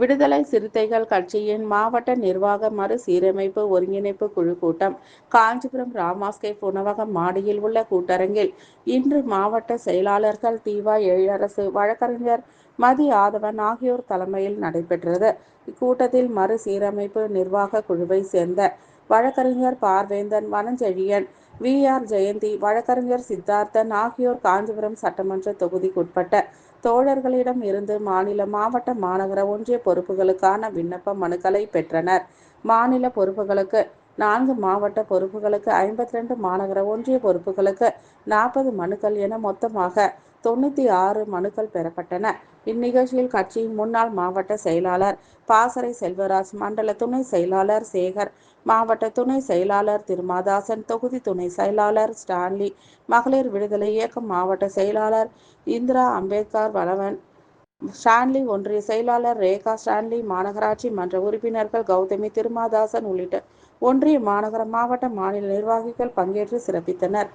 விடுதலை சிறுத்தைகள் கட்சியின் மாவட்ட நிர்வாக மறுசீரமைப்பு ஒருங்கிணைப்பு குழு கூட்டம் காஞ்சிபுரம் ராமாஸ்கேப் உணவகம் மாடியில் உள்ள கூட்டரங்கில் இன்று மாவட்ட செயலாளர்கள் தீவா எழிலரசு, வழக்கறிஞர் மதி ஆதவன் ஆகியோர் தலைமையில் நடைபெற்றது. இக்கூட்டத்தில் மறுசீரமைப்பு நிர்வாக குழுவை சேர்ந்த வழக்கறிஞர் பார்வேந்தன், வனஞ்செழியன், வி.ஆர். ஜெயந்தி, வழக்கறிஞர் சித்தார்த்தன் ஆகியோர் காஞ்சிபுரம் சட்டமன்ற தொகுதிக்குட்பட்ட தோழர்களிடம் இருந்து மாநில, மாவட்ட, மாநகர, ஒன்றிய பொறுப்புகளுக்கான விண்ணப்ப மனுக்களை பெற்றனர். மாநில பொறுப்புகளுக்கு 4, மாவட்ட பொறுப்புகளுக்கு 52, மாநகர, ஒன்றிய பொறுப்புகளுக்கு 40 மனுக்கள் என மொத்தமாக 96 மனுக்கள் பெறப்பட்டன. இந்நிகழ்ச்சியில் கட்சியின் முன்னாள் மாவட்ட செயலாளர் பாசறை செல்வராஜ், மண்டல துணை செயலாளர் சேகர், மாவட்ட துணை செயலாளர் திருமாதாசன், தொகுதி துணை செயலாளர் ஸ்டான்லி, மகளிர் விடுதலை இயக்கம் மாவட்ட செயலாளர் இந்திரா அம்பேத்கர் வளவன், ஸ்டான்லி, ஒன்றிய செயலாளர் ரேகா ஸ்டான்லி, மாநகராட்சி மன்ற உறுப்பினர்கள் கௌதமி, திருமாதாசன் உள்ளிட்ட ஒன்றிய, மாநகர, மாவட்ட, மாநில நிர்வாகிகள் பங்கேற்று சிறப்பித்தனர்.